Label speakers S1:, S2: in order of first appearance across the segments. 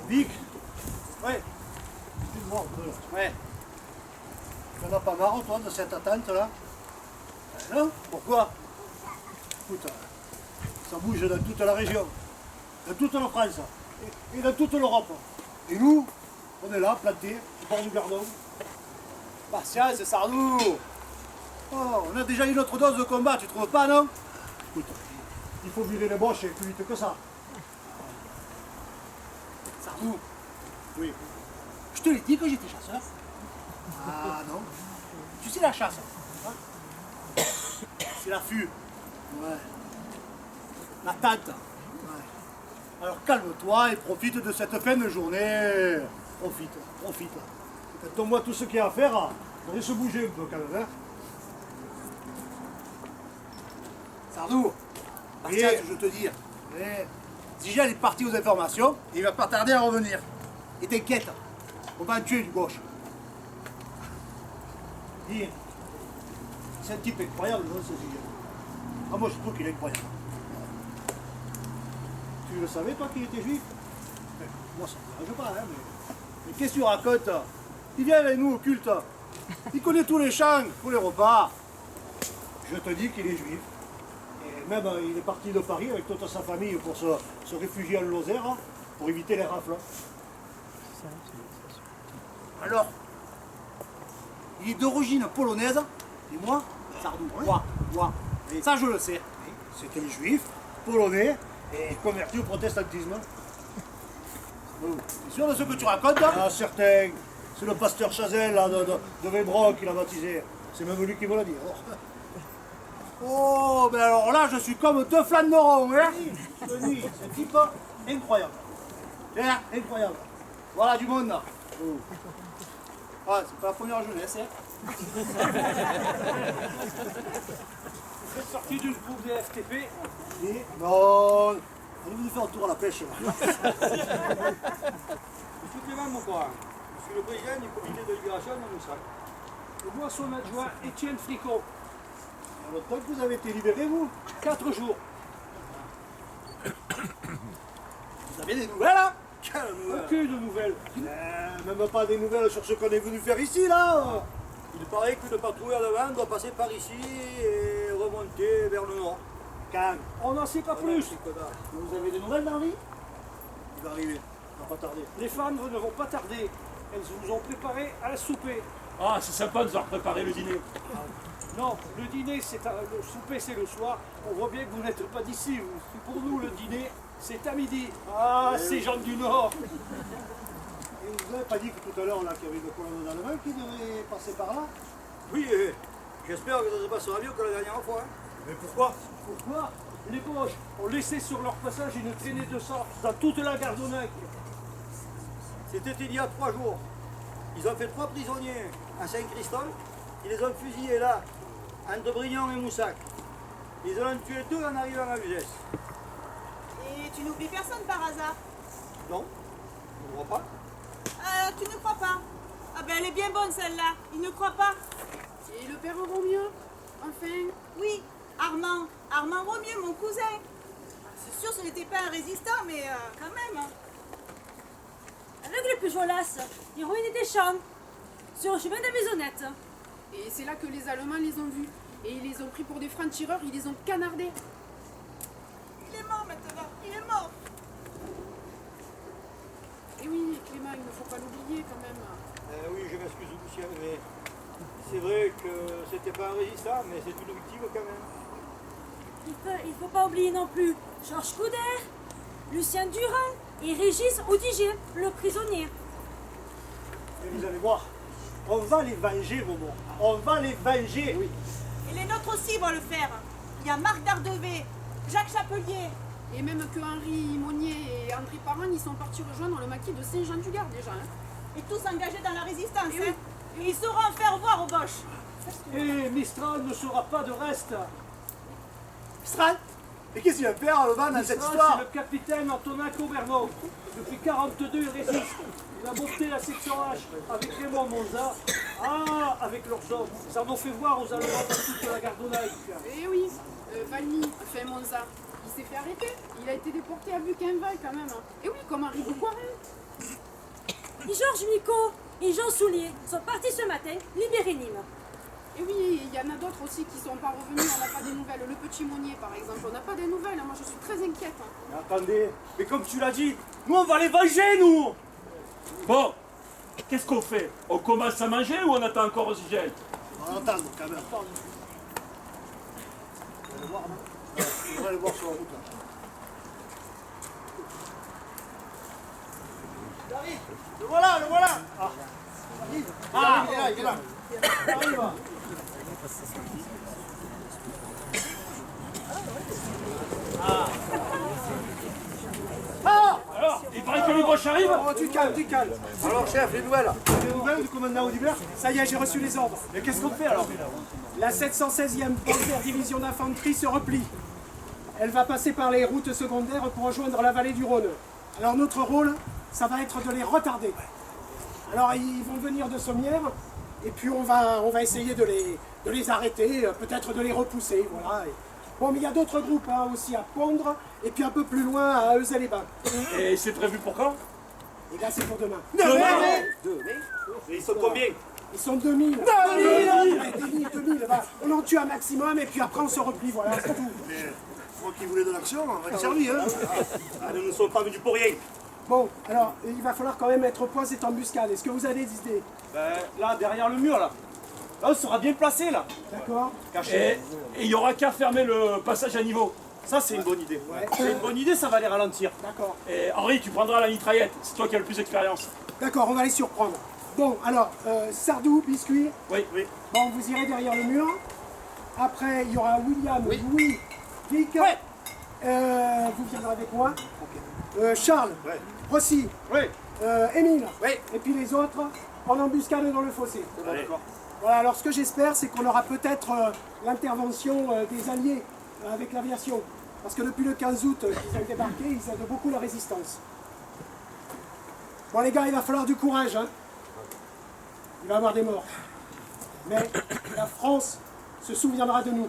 S1: Vic. Ouais. Dis-moi un peu. Ouais. Tu n'en as pas marre, toi, de cette attente-là? Non? Pourquoi? Écoute, ça bouge dans toute la région, dans toute la France et dans toute l'Europe. Et nous, on est là, plantés, au bord du Gardon. Patience, Sardou. Oh, on a déjà eu notre dose de combat, tu trouves pas, non? Écoute, il faut virer les boches plus vite que ça. Sardou. Oui. Je te l'ai dit que j'étais chasseur. Ah non. Tu sais la chasse, hein? C'est l'affût. Ouais. La tente. Ouais. Alors calme-toi et profite de cette fin de journée. Profite, profite. Donne-moi tout ce qu'il y a à faire. On va se bouger un peu quand même. Hein. Sardou, Martial, je te dis. Zigel est parti aux informations et il va pas tarder à revenir. Et t'inquiète, on va en tuer du gauche. Dis, c'est un type incroyable, non, ce Zigel? Ah, moi je trouve qu'il est incroyable. Tu le savais, toi, qu'il était juif? Moi, ça ne me dérange pas, hein, mais qu'est-ce que tu racontes? Il vient avec nous au culte. Il connaît tous les chants, tous les repas. Je te dis qu'il est juif. Et même, il est parti de Paris avec toute sa famille pour se réfugier en Lozère, hein, pour éviter les rafles. Alors, il est d'origine polonaise, et moi, Sardou, moi. Et ça, je le sais. C'est un juif, polonais, et converti au protestantisme. T'es sûr de ce que tu racontes? Ah, certain. C'est le pasteur Chazelle là, de Vébron qui l'a baptisé. C'est même lui qui me l'a dit. Oh, ben alors là, je suis comme deux flannerons, hein? Je te dis, c'est un type incroyable. Incroyable. Voilà du monde là. Oh. Ah, c'est pas la première jeunesse, hein?
S2: Vous êtes sorti du groupe des FTP?
S1: Et non, on est venu faire un tour à la pêche là.
S3: Monsieur Clément Montcorin, je suis le président du comité de libération de Moussac.
S2: Et moi, son adjoint, Étienne Fricot.
S1: Le temps que vous avez été libéré, vous?
S2: 4 jours.
S1: Vous avez des nouvelles, hein? Quelle nouvelle?
S2: Aucune nouvelle.
S1: Même pas des nouvelles sur ce qu'on est venu faire ici, là?
S3: Il paraît qu'une patrouille à devant doit passer par ici et remonter vers le nord.
S1: Calme.
S2: On n'en sait pas plus.
S1: Vous avez des nouvelles d'Henri? Il va arriver, il va pas tarder.
S2: Les femmes ne vont pas tarder. Elles vous ont préparé un souper.
S4: Ah, c'est sympa de nous avoir préparé le dîner.
S2: Non, le dîner, le souper, c'est le soir. On voit bien que vous n'êtes pas d'ici. Pour nous, le dîner, c'est à midi. Ah, ces gens du Nord.
S1: Et vous n'avez pas dit que tout à l'heure, là, qu'il y avait une colonne d'Allemands qui devait passer par là?
S3: Oui, j'espère que ça se passera mieux que la dernière fois. Hein.
S1: Mais pourquoi?
S2: Pourquoi? Les Boches ont laissé sur leur passage une traînée de sang dans toute la Gardonnac.
S3: C'était il y a 3 jours. Ils ont fait 3 prisonniers à Saint-Christophe. Ils les ont fusillés là, entre Brignon et Moussac. Ils en ont tué 2 en arrivant à Uzès.
S5: Et tu n'oublies personne par hasard?
S3: Non, je ne vois pas.
S5: Tu ne crois pas? Ah ben elle est bien bonne celle-là, il ne croit pas.
S6: Et le père Romieux? Enfin?
S5: Oui, Armand Romieux, mon cousin. C'est sûr ce n'était pas un résistant, mais quand même.
S7: Avec le Pujolas, ils ruinaient des champs, sur le chemin de Maisonnette.
S6: Et c'est là que les Allemands les ont vus. Et ils les ont pris pour des francs-tireurs, ils les ont canardés.
S5: Il est mort maintenant, il est mort.
S6: Et oui, Clément, il ne faut pas l'oublier quand même.
S3: Oui, je m'excuse, Lucien, mais c'est vrai que c'était pas un résistant, mais c'est une victime quand même.
S7: Il faut pas oublier non plus Georges Couder, Lucien Durand et Régis Audigier, le prisonnier.
S1: Et vous allez voir, on va les venger, Momo. On va les venger. Oui.
S5: Et les nôtres aussi vont le faire. Il y a Marc Dardevé, Jacques Chapelier.
S6: Et même que Henri Monnier et André Parent, ils sont partis rejoindre le maquis de Saint-Jean-du-Gard déjà. Hein.
S5: Et tous engagés dans la résistance.
S6: Et oui.
S5: Et ils sauront en faire voir aux Boches.
S2: Et Mistral ne sera pas de reste.
S1: Mistral? Et qu'est-ce qu'il va faire, le van, dans cette
S2: Mistral,
S1: histoire?
S2: c'est le capitaine Antonin Coberno. Depuis 42, il résiste. Il a monté la section H avec Raymond Monza. Ah, avec leurs hommes. Ça en fait voir aux Allemands dans toute la Gardonnac.
S6: Et oui, Valmy, enfin Monza, s'est fait arrêter. Il a été déporté à Buchenwald quand même. Et oui, comme Henri Beaupoirin.
S7: Et Georges Micot et Jean Soulier sont partis ce matin libérer Nîmes.
S6: Et oui, il y en a d'autres aussi qui sont pas revenus, on n'a pas des nouvelles. Le petit Monnier par exemple, on n'a pas des nouvelles. Moi je suis très inquiète.
S2: Mais attendez, mais comme tu l'as dit, nous on va les venger, nous.
S4: Bon, qu'est-ce qu'on fait? On commence à manger ou on attend encore Oxygène?
S1: On va entendre quand même. On va le voir, non? On va le voir sur la route. Là. J'arrive. Le voilà, le voilà. Ah, il est là, il est là. Arrive.
S4: Alors, il paraît que le gauche arrive.
S2: Oh, tu calmes, tu calmes.
S1: Alors chef, les nouvelles.
S2: Les nouvelles du commandant Audibert? Ça y est, j'ai reçu les ordres. Mais qu'est-ce qu'on fait alors? La 716e Panzer Division d'infanterie se replie. Elle va passer par les routes secondaires pour rejoindre la vallée du Rhône. Alors notre rôle, ça va être de les retarder. Alors ils vont venir de Sommières, et puis on va essayer de les arrêter, peut-être de les repousser, voilà. Bon, mais il y a d'autres groupes hein, aussi à Pondre, et puis un peu plus loin à Eusel-les-Bains.
S4: Et c'est prévu pour quand?
S2: Et là c'est pour demain.
S3: Et ils sont combien?
S2: Ils sont 2000. 2000, bah, on en tue un maximum, et puis après on se replie, voilà, c'est tout.
S1: Mais moi qui voulais de l'action, on va être servi, hein.
S3: Ah, nous ne sommes pas venus pour rien.
S2: Bon, alors, il va falloir quand même être au point cette embuscade. Est-ce que vous avez des idées?
S8: Ben, là, derrière le mur, là. Là, on sera bien placé, là.
S2: D'accord?
S8: Caché.
S4: Et il n'y aura qu'à fermer le passage à niveau.
S8: Ça, c'est une bonne idée.
S2: Ouais.
S8: C'est une bonne idée, ça va les ralentir.
S2: D'accord.
S4: Et Henri, tu prendras la mitraillette. C'est toi qui as le plus d'expérience.
S2: D'accord, on va les surprendre. Bon, alors, Sardou, Biscuit,
S4: Oui.
S2: bon, vous irez derrière le mur. Après, il y aura William, Louis, Vic. Vous viendrez avec moi. Charles, Rossi, Émile. Et puis les autres, en embuscade dans le fossé. Voilà, alors ce que j'espère, c'est qu'on aura peut-être l'intervention des Alliés avec l'aviation. Parce que depuis le 15 août qu'ils ont débarqué, ils aident beaucoup la résistance. Bon les gars, il va falloir du courage. Hein. Il va y avoir des morts. Mais la France se souviendra de nous.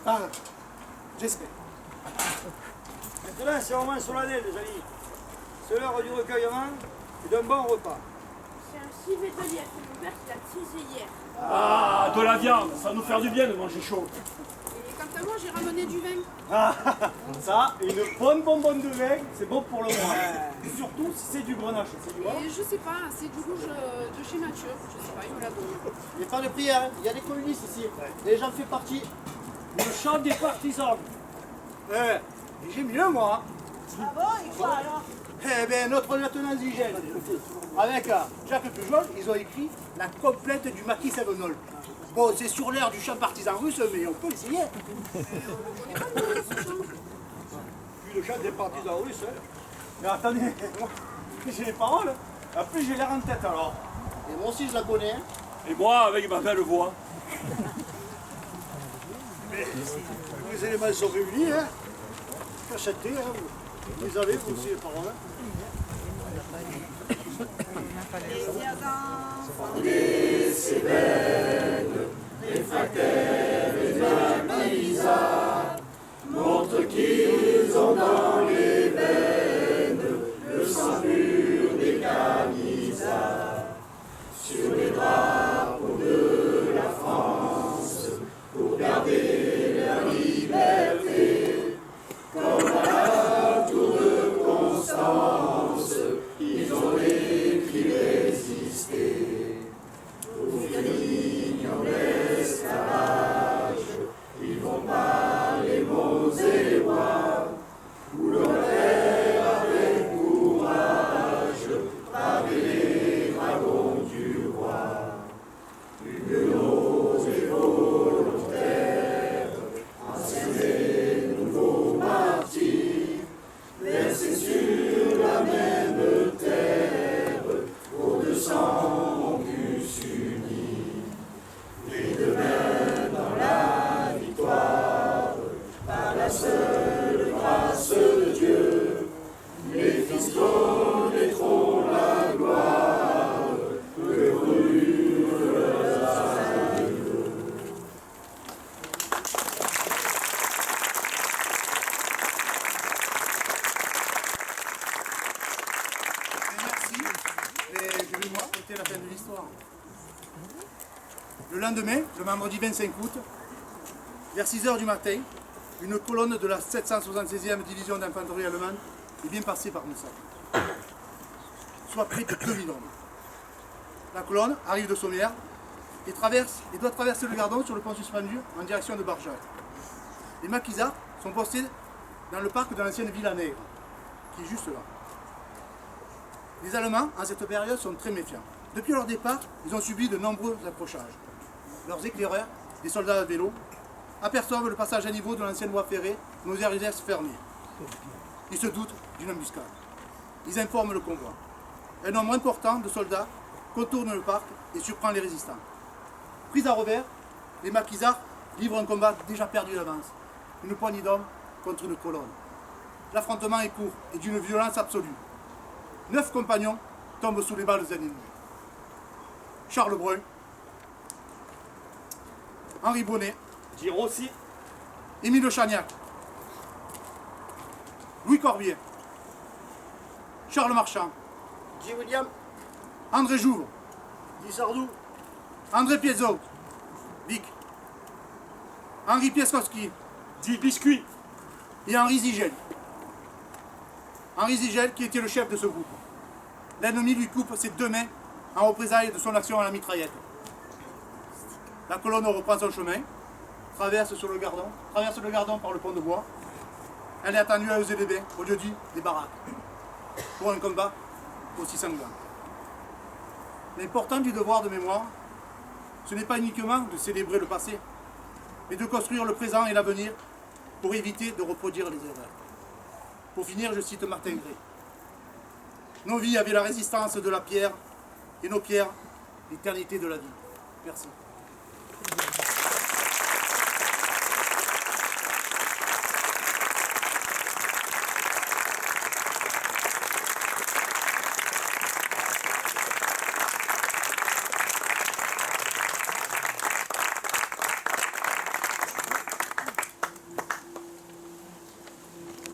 S2: Enfin, j'espère.
S3: Maintenant, c'est vraiment solennel, les amis. C'est l'heure du recueillement et d'un bon repas.
S7: C'est un civet de lièvre que mon père qui l'a tisé hier.
S4: Ah, de la viande. Ça va nous faire du bien de manger chaud.
S6: Et quant à moi, j'ai ramené du vin.
S8: Ça, et une bonne bonbonne de vin, c'est bon pour le moral. Surtout si c'est du grenache. C'est du
S6: Et je sais pas, c'est du rouge de chez Mathieu. Je sais pas, il me l'a donné.
S1: Il n'y a pas de prière, hein. Il y a des communistes ici. Et j'en fais partie.
S8: le chant des partisans.
S1: J'ai mieux, moi.
S5: Ah bon, et quoi alors?
S1: Eh bien, notre lieutenant d'hygiène, avec Jacques Pujol, ils ont écrit la complète du maquis Sagonol. Bon, c'est sur l'air du chant partisan russe, mais on peut essayer.
S3: Puis le chant des partisans russes, hein.
S8: Mais attendez, j'ai les paroles. En plus, j'ai l'air en tête alors.
S1: Et moi aussi, je la connais. Hein.
S4: Et moi, avec ma belle voix.
S1: Mais tous les éléments sont réunis, hein. Cachetés, hein. Vous les avez, vous aussi, les paroles. Hein.
S9: montre qu'ils ont dans les veines le sang pur des Camisards. Sur les drapeaux de la France, pour garder leur liberté, comme à la tour de Constance, ils ont écrit résister. Pour finir en esclavage, ils vont par les monts et les bois, où l'on
S1: c'était la fin de l'histoire. Le lendemain, le vendredi 25 août, vers 6 h du matin, une colonne de la 776e division d'infanterie allemande est bien passée par Moussac, soit près de 2000 hommes. La colonne arrive de Sommières et doit traverser le Gardon sur le pont suspendu en direction de Barjac. Les maquisards sont postés dans le parc de l'ancienne Villa Nègre, qui est juste là. Les Allemands, en cette période, sont très méfiants. Depuis leur départ, ils ont subi de nombreux accrochages. Leurs éclaireurs, des soldats à vélo, aperçoivent le passage à niveau de l'ancienne voie ferrée, nos RGS fermés. Ils se doutent d'une embuscade. Ils informent le convoi. Un nombre important de soldats contourne le parc et surprend les résistants. Pris à revers, les maquisards livrent un combat déjà perdu d'avance. Une poignée d'hommes contre une colonne. L'affrontement est court et d'une violence absolue. 9 compagnons tombent sous les balles ennemies. Charles Brun, Henri Bonnet,
S8: Guy Rossi,
S1: Émile Chagnac, Louis Corbier, Charles Marchand,
S3: Guy William,
S1: André Jouve,
S3: Guy Sardou,
S1: André Piezot, Vic, Henri Pieskowski
S4: Dis biscuit.
S1: et Henri Zigel. Henri Zigel qui était le chef de ce groupe. L'ennemi lui coupe ses 2 mains en représailles de son action à la mitraillette. La colonne reprend son chemin, traverse le Gardon par le pont de bois. Elle est attendue à Eusée-les-Bains, au lieu-dit des baraques, pour un combat aussi sanglant. L'important du devoir de mémoire, ce n'est pas uniquement de célébrer le passé, mais de construire le présent et l'avenir pour éviter de reproduire les erreurs. Pour finir, je cite Martin Gray. Nos vies avaient la résistance de la pierre et nos pierres l'éternité de la vie. Merci.